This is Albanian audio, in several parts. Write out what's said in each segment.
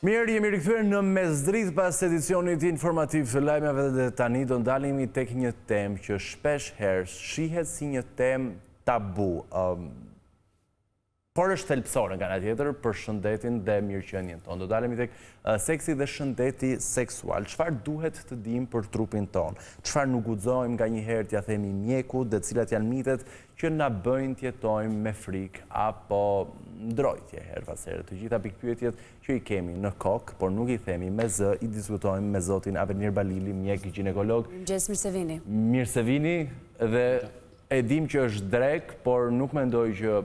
Mirë, jemi rikthyer në mesdrit pas edicionit informativ të lajmeve dhe tani do ndalemi tek një temë që shpesh herë shihet si një temë tabu, por është thelbësore nga ana tjetër për shëndetin dhe mirëqenien tonë. Do dalemi tek seksi dhe shëndeti seksual. Çfarë duhet të dimë për trupin tonë? Çfarë nuk guxojmë nganjëherë t'ia themi mjekut dhe cilat janë mitet që na bëjnë të jetojmë me frikë apo ndrojtje her pas here. Të gjitha pikpyetjet që i kemi në kokë, por nuk i themi me zë, i diskutojmë me zotin Avenir Balili, mjek ginekolog. Mirë se vini. Mirë se vini dhe e dim që është drek, por nuk mendoj që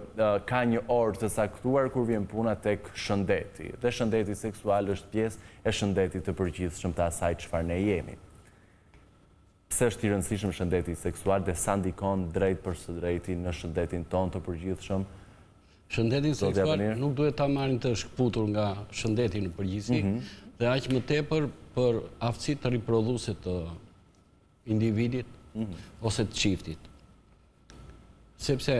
ka një orë të saktuar kur vjen puna tek shëndeti. Dhe shëndeti seksual është pjesë e shëndetit të përgjithshëm të asaj çfarë ne jemi. Pse është i rëndësishëm shëndeti seksual dhe sa ndikon drejt për së drejti në shëndetin tonë të përgjithshëm? Shëndetin seksual nuk duhet ta marrin të shkputur nga shëndeti në përgjithësi, dhe aq më tepër për aftësitë të riprodhuese të individit ose të çiftit. Sepse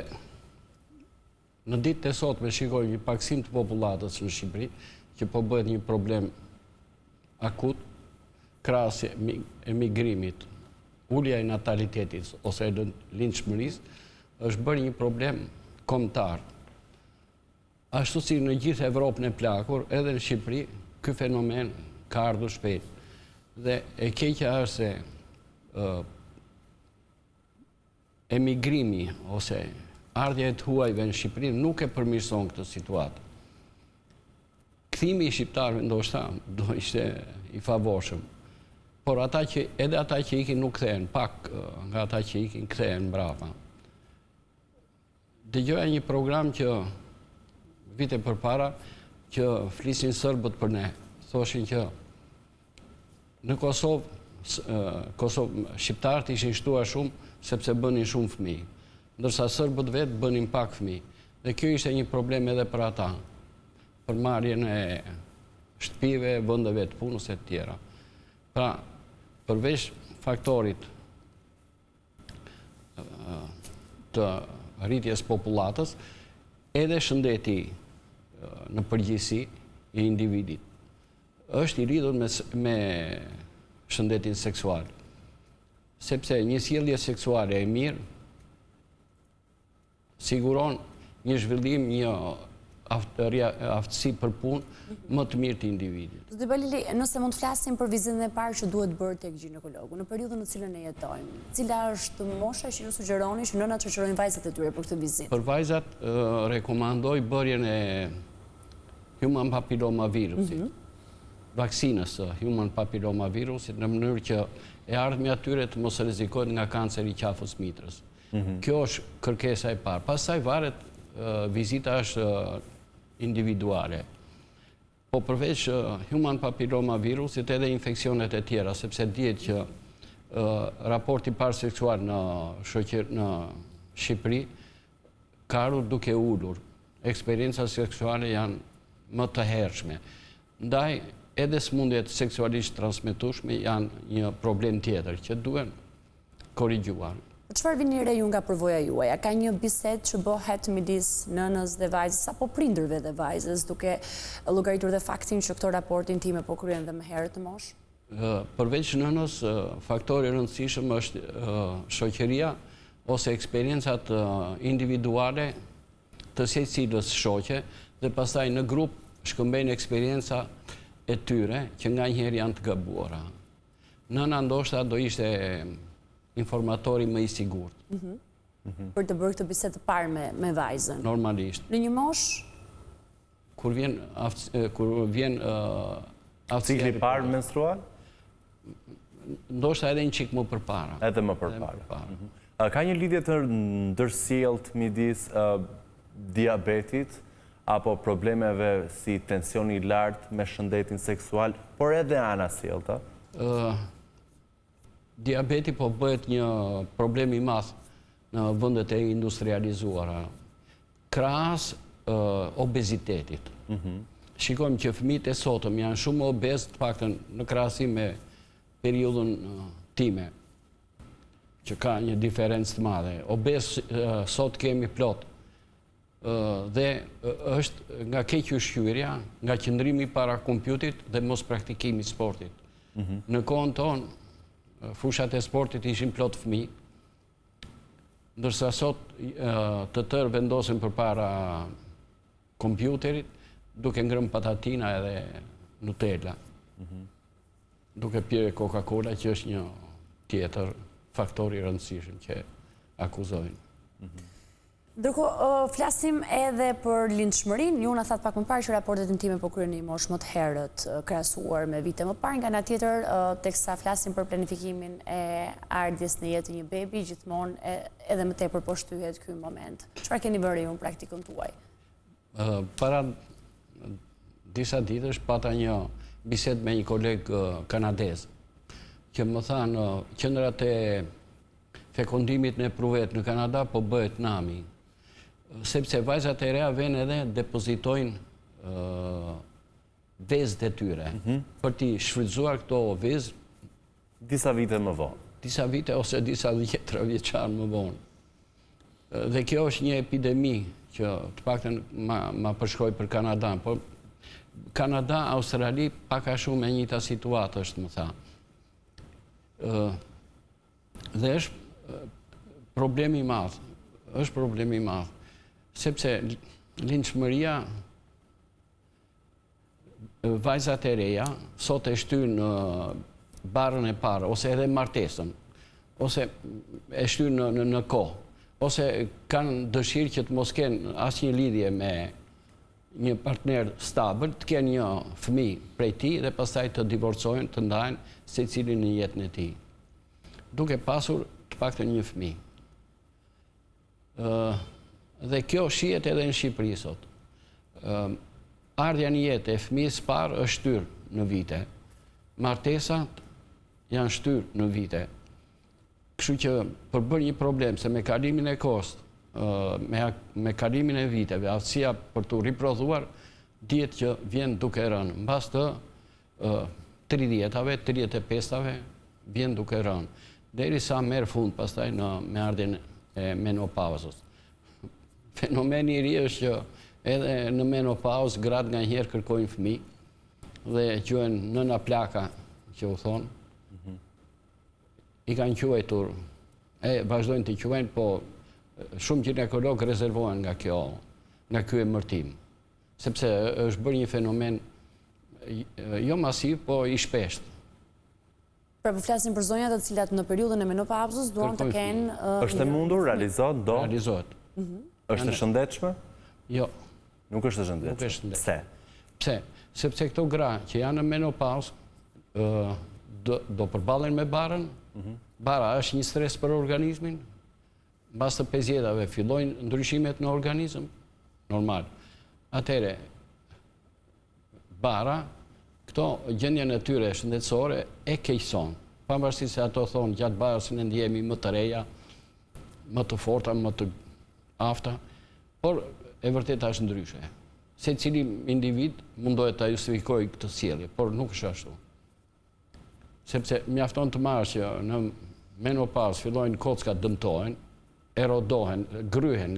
në ditët e sotme shikojmë një paksim të popullatës në Shqipëri që po bëhet një problem akut, krahas emigrimit, ulja e natalitetit ose e lindshmërisë, është bërë një problem kombëtar. Ashtu si në gjithë Evropën e plakur, edhe në Shqipëri, ky fenomen ka ardhur shpejt. Dhe e keqja është se emigrimi ose ardhja e të huajve në Shqipëri nuk e përmirëson këtë situatë. Kthimi i shqiptarëve ndoshta do ishte i favorshëm, por edhe ata që ikin nuk kthehen, pak nga ata që ikin kthehen mbrapa. Dëgjoja një program që vite përpara që flisin serbët për ne, thoshin që në Kosovë shqiptarët ishin shtuar shumë sepse bënin shumë fëmijë, ndërsa serbët vetë bënin pak fëmijë. Dhe kjo ishte një problem edhe për ata, për marrjen e shtëpive, vendeve të punës e të tjera. Pra, përveç faktorit të rritjes popullatës, edhe shëndeti në përgjithësi i individit është i lidhur me shëndetin seksual. Sepse një sjellje seksuale e mirë siguron një zhvillim, një aftësi për punë më të mirë të individit. Zoti Balili, nëse mund të flasim për vizitën e parë që duhet bërë tek ginekologu, në periudhën në cilën ne jetojmë, cila është mosha që ju sugjeroni që nënat shoqërojnë vajzat e tyre për këtë vizitë? Për vajzat rekomandoj bërjen e human papillomavirusit, vaksinës së human papillomavirusit, në mënyrë që e ardhmja atyre të mos rrezikohet nga kanceri i qafës mitrës. Kjo është kërkesa e parë. Pastaj varet, vizita është individuale. Po përveç human papillomavirusit edhe infeksionet e tjera, sepse dihet që raporti parë seksual në Shqipëri ka ardhur duke ulur. Eksperiencat seksuale janë më të hershme. Ndaj, edhe smundjet seksualisht transmetueshme janë një problem tjetër që duhen korrigjuar. Çfarë vini re ju nga përvoja juaj? A ka një bisedë që bëhet midis nënës dhe vajzës apo prindërve dhe vajzës, duke llogaritur dhe faktin që këto raporte intime po kryen dhe më herët të mosh? Përveç nënës, faktori i rëndësishëm është shoqëria ose eksperiencat individuale të secilës shoqe dhe pastaj në grup shkëmbejnë eksperienca e tyre që nganjëherë janë të gabuara. Nëna ndoshta do ishte informatori më i sigurt. Për të bërë këtë bisedë të parë me vajzën. Normalisht. Në një moshë? Kur vjen cikli i parë menstrual? Ndoshta edhe një çik më përpara. Edhe më përpara. Ka një lidhje të ndërsjellët midis diabetit apo problemeve si tensioni i lartë me shëndetin seksual, por edhe ana sjellta? Diabeti po bëhet një problem i madh në vendet e industrializuara, krahas obezitetit. Shikojmë që fëmijët e sotëm janë shumë obez, të paktën në krahasim me periudhën time, që ka një diferencë të madhe. Obez sot kemi plot. dhe është nga keqëushqyerja, nga qëndrimi para kompjutit dhe mos praktikimi sportit. Në kohën tonë, fushat e sportit ishin plot fëmijë, ndërsa sot të tërë vendosen përpara kompjuterit, duke ngrënë patatina edhe Nutella, duke pirë Coca-Cola, që është një tjetër faktor i rëndësishëm që akuzojnë. Ndërkohë, flasim edhe për lindshmërinë. Ju na thatë pak më parë që raportet intime po kryhen në moshë më të herët krahasuar me vite më parë. Nga ana tjetër, teksa flasim për planifikimin e ardhjes në jetë një bebi, gjithmonë edhe më tepër po shtyhet ky moment. Çfarë keni bërë ju në praktikën tuaj? Para disa ditësh pata një bisedë me një koleg kanadez, që më thanë qendrat e fekundimit në pruvet në Kanada po bëhet nami, sepse vajzat e reja vjen edhe depozitojnë vezët e tyre, për t'i shfrytzuar këto vezë disa vite më vonë. Disa vite ose disa dhjetra vjeçar më vonë. Dhe kjo është një epidemi që të paktën ma përshkroj për Kanada, por Kanada, Australi, pak a shumë e njëjta situatë është, më tha. Dhe është problemi i madh, sepse lindshmëria, vajzat e reja sot e shtyn në barën e parë, ose edhe martesën, ose e shtyn në kohë, ose kanë dëshirë që të mos kenë asnjë lidhje me një partner stabël, të kenë një fëmijë prej tij dhe pastaj të divorcojnë, të ndajnë secilin në jetën e tij, duke pasur të paktën një fëmijë. Dhe kjo shihet edhe në Shqipëri sot. Ardhja në jetë e fëmijës parë është shtyr në vite. Martesat janë shtyr në vite. Kështu që për bërë një problem, se me kalimin e kohës, me kalimin e viteve, aftësia për të riprodhuar, dihet që vjen duke rënë. Mbas të 30-ave, 35-ave, vjen duke rënë. Derisa merr fund pastaj me ardhen e menopauzës. Fenomeni i ri është që edhe në menopauzë gratë nganjëherë kërkojnë fëmijë dhe quhen nëna plaka, që u thonë. I kanë quajtur, vazhdojnë të quajnë, po shumë ginekologë rezervohen nga ky emërtim, sepse është bërë një fenomen jo masiv, po i shpeshtë. Pra po flasim për zonjat të cilat në periudhën e menopauzës duan të kenë... Është e mundur, realizohet, do? Realizohet. Është e shëndetshme? Jo. Nuk është e shëndetshme? Pse? Pse? Sepse këto gra që janë në menopauzë do përballen me barën. Bara është një stres për organizmin. Mbas të 5 vjetave fillojnë ndryshimet në organizëm. Normal. Atëre, bara, këto gjendjen e tyre shëndetësore e keqëson. Pavarësisht se ato thonë gjatë barës ne ndihemi më të reja, më të forta, më të afta, por e vërteta është ndryshe. Secili individ mundohet ta justifikojë këtë sjellje, por nuk është ashtu. Sepse mjafton të marrësh që në menopauzë fillojnë kockat dëmtohen, erodohen, gryhen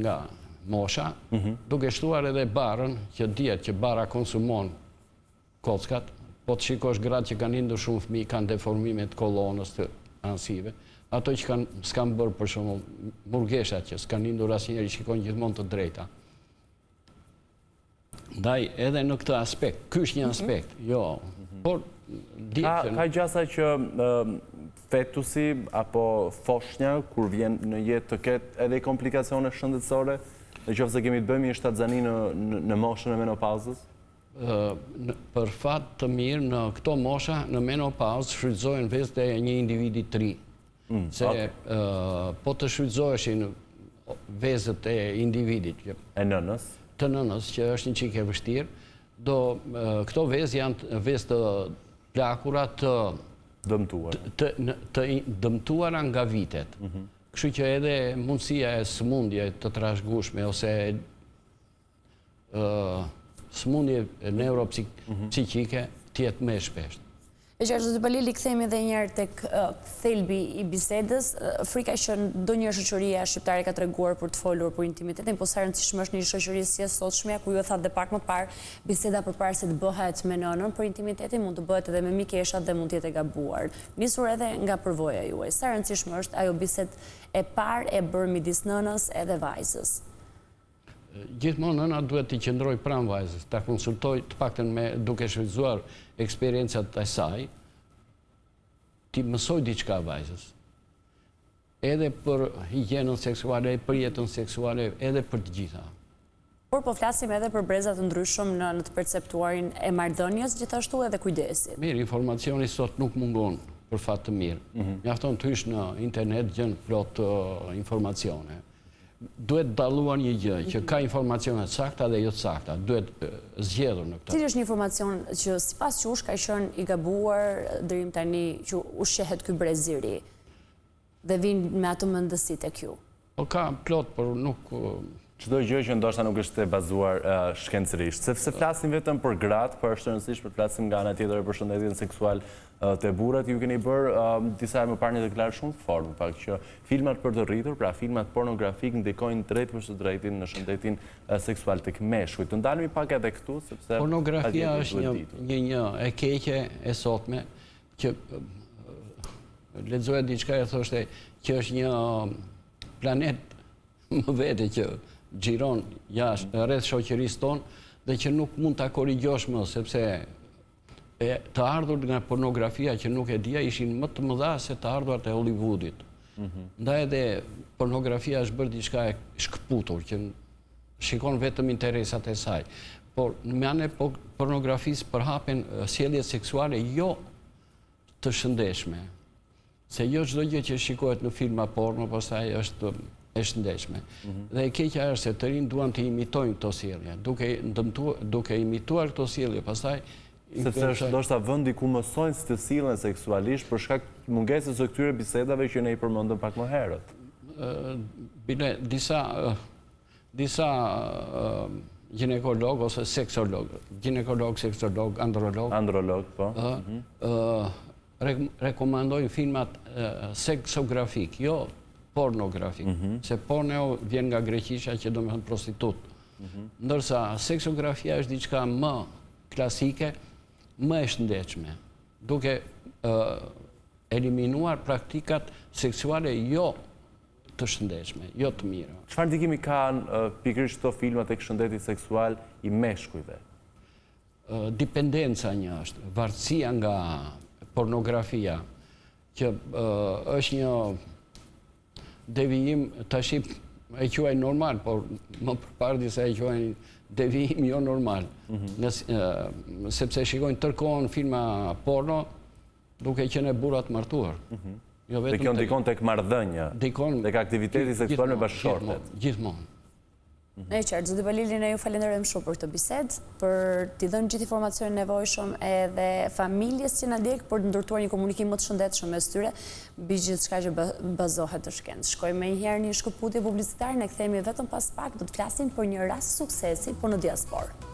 nga mosha, duke shtuar edhe barën, që dihet që bara konsumon kockat, po të shikosh gratë që kanë lindur shumë fëmijë, kanë deformime të kolonës, të ansive, ato që s'kan bërë për shembull murgeshat që s'kan lindur asnjëherë, shikojnë gjithmonë të drejta. Ndaj edhe në këtë aspekt, ky është një aspekt, jo, por ka gjasa që fetusi apo foshnja kur vjen në jetë të ketë edhe komplikacione shëndetësore, në qoftë se kemi të bëjmë një shtatzani në moshën e menopauzës? Për fat të mirë, në këto mosha, në menopauzë, shfrytëzohen vezët e një individi të ri. Se po të shfrytëzoheshin vezët e individit. E nënës? Të nënës, që është një çike vështirë, këto vezë janë vezë të plakura të dëmtuara nga vitet. Kështu që edhe mundësia e sëmundje të trashëgueshme ose sëmundje neuropsikike tjetë më e shpeshtë. E që Zoti Palili, kthehemi edhe një herë tek thelbi i bisedës. Frika që ndonjë shoqëria shqiptare ka treguar për të folur për intimitetin, po sa rëndësishme është një shoqëri si e sotshme, ku ju e thatë dhe pak më parë, biseda përpara se të bëhet me nënën për intimitetin, mund të bëhet edhe me mikeshat dhe mund të jetë e gabuar. Nisur edhe nga përvoja juaj. Sa rëndësishme është ajo bisedë e parë e bërë midis nënës edhe vajzës? Gjithmonë nëna duhet të qëndroj pranë vajzës, ta konsultoj të paktën me duke shfrytzuar eksperiencat e saj, ti mësoj diçka vajzës. Edhe për higjienën seksuale, për jetën seksuale, edhe për të gjitha. Por po flasim edhe për breza të ndryshëm në të perceptuarin e marrëdhënies, gjithashtu edhe kujdesit. Mirë, informacioni sot nuk mungon për fat të mirë. Mjafton të hysh në internet gjën plot informacione. Duhet dalluar një gjë, që ka informacione të sakta dhe jo të sakta, duhet zgjedhur në këtë. Cili është një informacion që sipas jush ka qenë i gabuar deri tani që u shehet ky brez i ri dhe vin me atë mendësi tek ju? Po ka plot, por nuk... Çdo gjë që ndoshta nuk është e bazuar shkencërisht, sepse flasim vetëm për gratë, por është rëndësishme të flasim nga ana tjetër për shëndetjen seksual të burrat. Ju keni bërë disa herë më parë një deklaratë shumë të fortë, pak që filmat për të rritur, pra filmat pornografik ndikojnë drejt për së drejtin në shëndetin seksual tek meshkujt. Të ndalemi pak edhe këtu, sepse pornografia është një e keqe e sotme, që lexoja diçka e thoshte që është një planet më vete që xhiron jashtë rreth shoqërisë tonë dhe që nuk mund ta korrigjosh më, sepse të ardhur nga pornografia që nuk e dija ishin më të mëdha se të ardhurat e Hollywoodit. Ndaj edhe pornografia është bërë diçka e shkëputur, që shikon vetëm interesat e saj. Por në anë e pornografisë përhapen sjellje seksuale jo të shëndetshme. Se jo çdo gjë që shikohet në filma porno pastaj është e shëndetshme. Dhe e keqja është se të rinë duan të imitojnë këto sjellje. Duke imituar këto sjellje, pastaj sepse është ndoshta vendi ku mësojnë si të sillen seksualisht për shkak të mungesës së këtyre bisedave që ne i përmendëm pak më herët. Bile disa ginekolog ose seksolog, seksolog, androlog, po. Rekomandojnë filmat seksografik, jo pornografik, se porno vjen nga greqisha që do me thënë prostitut. Ndërsa seksografia është diçka më klasike, më e shëndetshme, duke eliminuar praktikat seksuale jo të shëndetshme, jo të mira. Çfarë ndikimi kanë pikërisht këto filma tek shëndeti seksual i meshkujve? Dependenca një është, varësia nga pornografia, që është një devijim, tash e quaj normal, por më përpara disa e quajnë devijim jo normal. Sepse shikojnë tërkohën filma porno duke qenë burrat martuar. Dhe kjo ndikon tek marrëdhënia, tek aktiviteti seksual me bashkëshortet. Gjithmonë. E qartë, Zoti Palili, ne ju falenderojmë shumë për këtë bisedë, për t'i dhënë gjithë informacionin nevojshëm edhe familjes që na ndjek për të ndërtuar një komunikim më të shëndetshëm mes tyre mbi gjithçka që bazohet të shkencë. Shkojmë me një herë një shkëputje publicitare, ne kthehemi vetëm pas pak, do të flasim për një rast suksesi, por në diasporë.